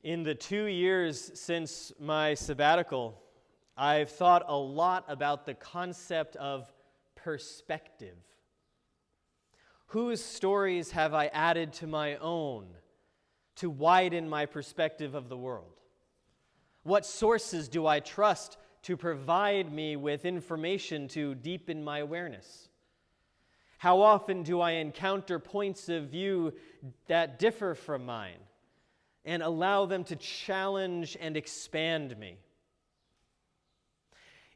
In the 2 years since my sabbatical, I've thought a lot about the concept of perspective. Whose stories have I added to my own to widen my perspective of the world? What sources do I trust to provide me with information to deepen my awareness? How often do I encounter points of view that differ from mine and allow them to challenge and expand me?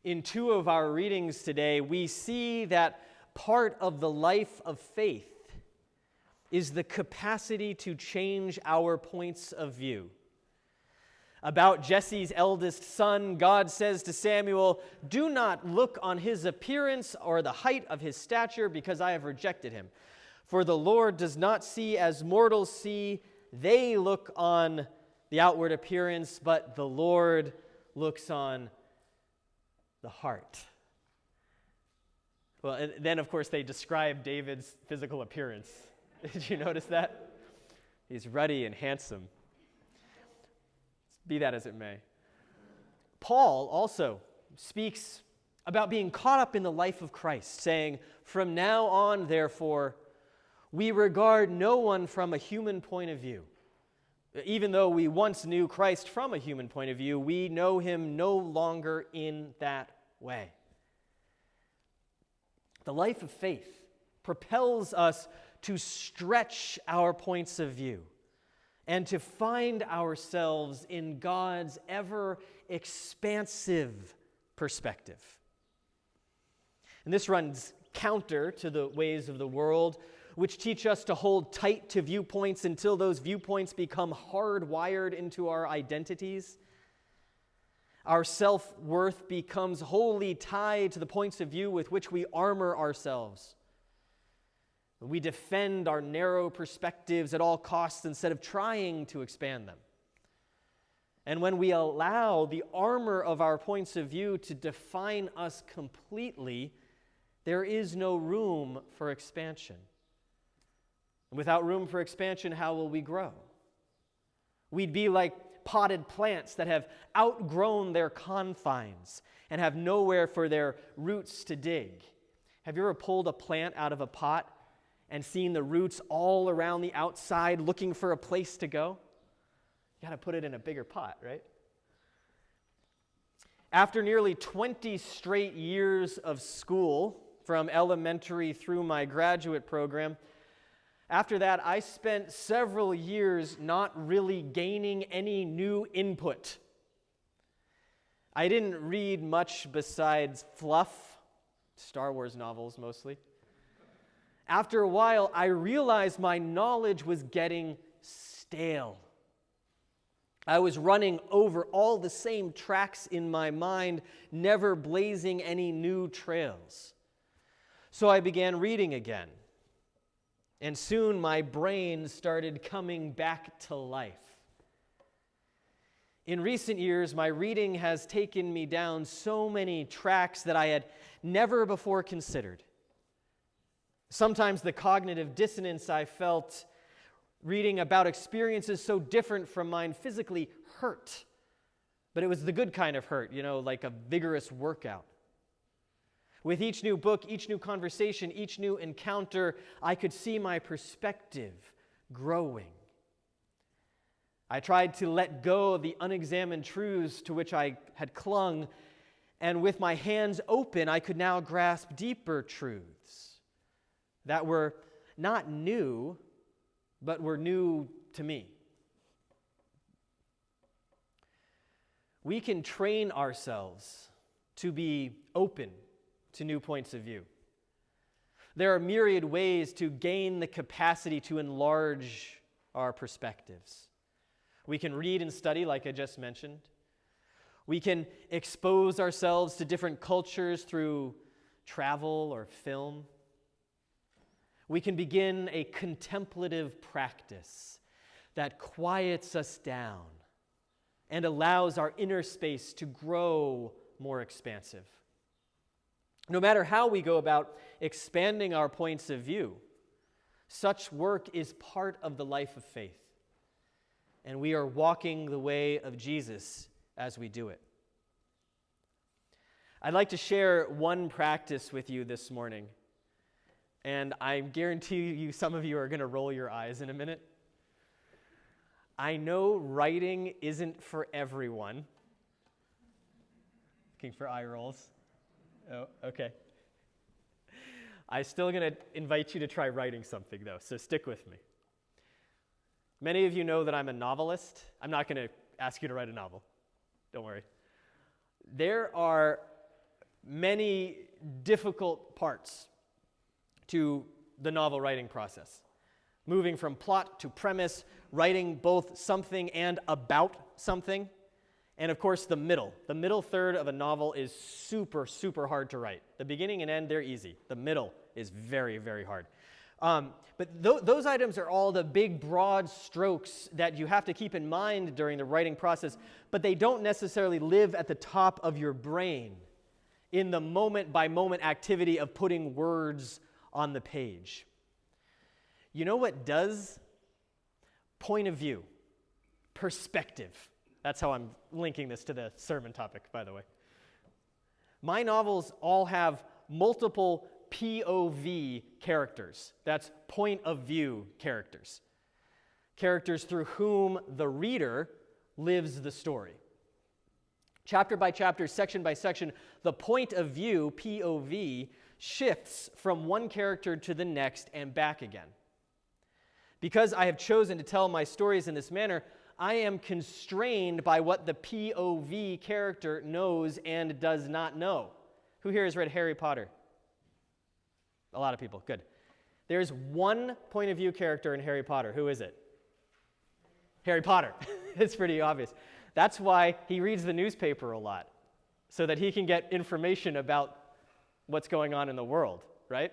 In 2 of our readings today, we see that part of the life of faith is the capacity to change our points of view. About Jesse's eldest son, God says to Samuel, "Do not look on his appearance or the height of his stature, because I have rejected him. For the Lord does not see as mortals see. They look on the outward appearance, but the Lord looks on the heart." Well, and then, of course, they describe David's physical appearance. Did you notice that? He's ruddy and handsome. Be that as it may. Paul also speaks about being caught up in the life of Christ, saying, "From now on, therefore, we regard no one from a human point of view. Even though we once knew Christ from a human point of view, we know him no longer in that way." The life of faith propels us to stretch our points of view and to find ourselves in God's ever-expansive perspective. And this runs counter to the ways of the world, which teach us to hold tight to viewpoints until those viewpoints become hardwired into our identities. Our self-worth becomes wholly tied to the points of view with which we armor ourselves. We defend our narrow perspectives at all costs instead of trying to expand them. And when we allow the armor of our points of view to define us completely, there is no room for expansion. And without room for expansion, how will we grow? We'd be like potted plants that have outgrown their confines and have nowhere for their roots to dig. Have you ever pulled a plant out of a pot and seen the roots all around the outside looking for a place to go? You got to put it in a bigger pot, right? After nearly 20 straight years of school, from elementary through my graduate program, after that, I spent several years not really gaining any new input. I didn't read much besides fluff, Star Wars novels mostly. After a while, I realized my knowledge was getting stale. I was running over all the same tracks in my mind, never blazing any new trails. So I began reading again. And soon my brain started coming back to life. In recent years, my reading has taken me down so many tracks that I had never before considered. Sometimes the cognitive dissonance I felt reading about experiences so different from mine physically hurt. But it was the good kind of hurt, like a vigorous workout. With each new book, each new conversation, each new encounter, I could see my perspective growing. I tried to let go of the unexamined truths to which I had clung, and with my hands open, I could now grasp deeper truths that were not new, but were new to me. We can train ourselves to be open to new points of view. There are myriad ways to gain the capacity to enlarge our perspectives. We can read and study, like I just mentioned. We can expose ourselves to different cultures through travel or film. We can begin a contemplative practice that quiets us down and allows our inner space to grow more expansive. No matter how we go about expanding our points of view, such work is part of the life of faith. and we are walking the way of Jesus as we do it. I'd like to share one practice with you this morning, and I guarantee you some of you are going to roll your eyes in a minute. I know writing isn't for everyone. Looking for eye rolls. Oh, okay. I'm still going to invite you to try writing something, though, so stick with me. Many of you know that I'm a novelist. I'm not going to ask you to write a novel. Don't worry. There are many difficult parts to the novel writing process. Moving from plot to premise, writing both something and about something, and of course the middle. The middle third of a novel is super, super hard to write. The beginning and end, they're easy. The middle is very, very hard. But those items are all the big, broad strokes that you have to keep in mind during the writing process, but they don't necessarily live at the top of your brain in the moment-by-moment activity of putting words on the page. You know what does? Point of view, perspective. That's how I'm linking this to the sermon topic, by the way. My novels all have multiple POV characters. That's point of view characters. Characters through whom the reader lives the story. Chapter by chapter, section by section, the point of view, POV, shifts from one character to the next and back again. Because I have chosen to tell my stories in this manner, I am constrained by what the POV character knows and does not know. Who here has read Harry Potter? A lot of people. Good. There's one point of view character in Harry Potter. Who is it? Harry Potter. It's pretty obvious. That's why he reads the newspaper a lot, so that he can get information about what's going on in the world, right?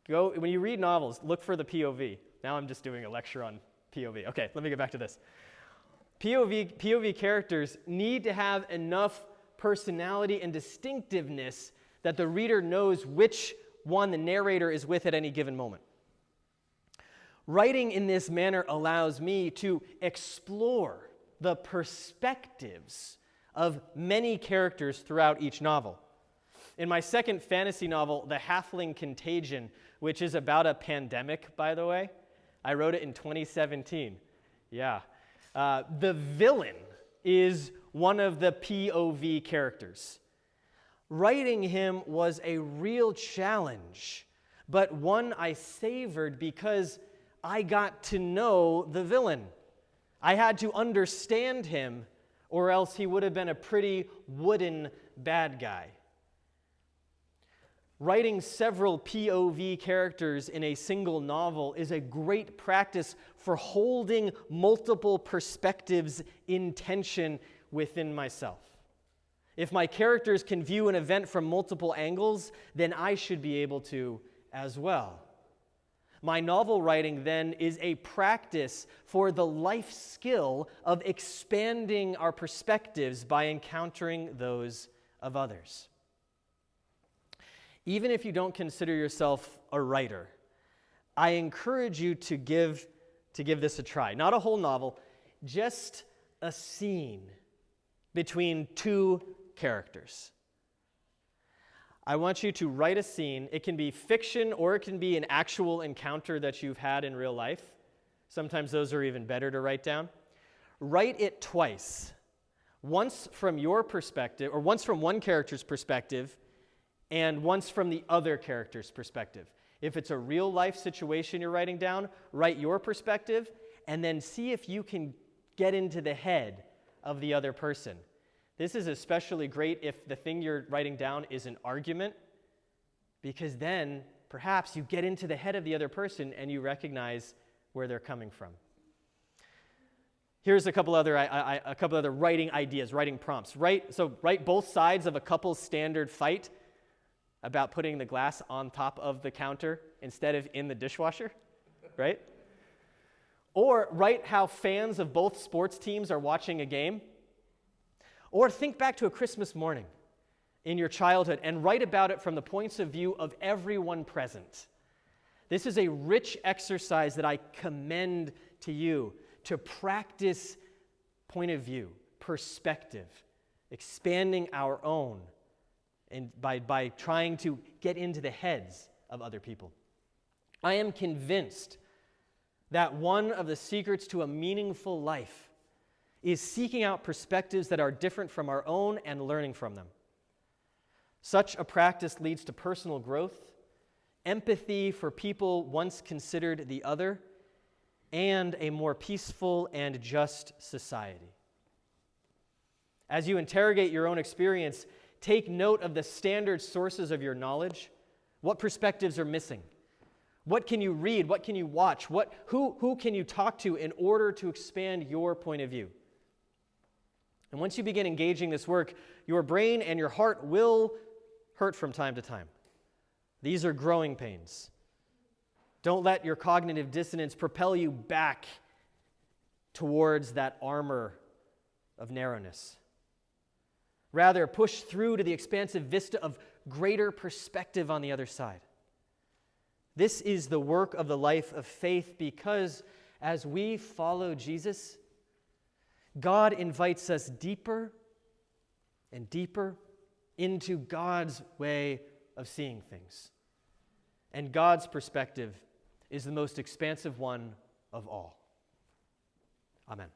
When you read novels, look for the POV. Now I'm just doing a lecture on POV. Okay, let me get back to this. POV characters need to have enough personality and distinctiveness that the reader knows which one the narrator is with at any given moment. Writing in this manner allows me to explore the perspectives of many characters throughout each novel. In my second fantasy novel, The Halfling Contagion, which is about a pandemic, by the way, I wrote it in 2017. Yeah. The villain is one of the POV characters. Writing him was a real challenge, but one I savored because I got to know the villain. I had to understand him, or else he would have been a pretty wooden bad guy. Writing several POV characters in a single novel is a great practice for holding multiple perspectives in tension within myself. If my characters can view an event from multiple angles, then I should be able to as well. My novel writing, then, is a practice for the life skill of expanding our perspectives by encountering those of others. Even if you don't consider yourself a writer, I encourage you to give this a try. Not a whole novel, just a scene between two characters. I want you to write a scene. It can be fiction or it can be an actual encounter that you've had in real life. Sometimes those are even better to write down. Write it twice. Once from your perspective, or once from one character's perspective, and once from the other character's perspective. If it's a real life situation you're writing down, write your perspective, and then see if you can get into the head of the other person. This is especially great if the thing you're writing down is an argument, because then perhaps you get into the head of the other person and you recognize where they're coming from. Here's a couple other writing ideas, writing prompts. Write both sides of a couple's standard fight about putting the glass on top of the counter instead of in the dishwasher, right? Or write how fans of both sports teams are watching a game. Or think back to a Christmas morning in your childhood and write about it from the points of view of everyone present. This is a rich exercise that I commend to you to practice point of view, perspective, expanding our own, and by trying to get into the heads of other people. I am convinced that one of the secrets to a meaningful life is seeking out perspectives that are different from our own and learning from them. Such a practice leads to personal growth, empathy for people once considered the other, and a more peaceful and just society. As you interrogate your own experience, take note of the standard sources of your knowledge. What perspectives are missing? What can you read? What can you watch? Who can you talk to in order to expand your point of view? And once you begin engaging this work, your brain and your heart will hurt from time to time. These are growing pains. Don't let your cognitive dissonance propel you back towards that armor of narrowness. Rather, push through to the expansive vista of greater perspective on the other side. This is the work of the life of faith because as we follow Jesus, God invites us deeper and deeper into God's way of seeing things. And God's perspective is the most expansive one of all. Amen.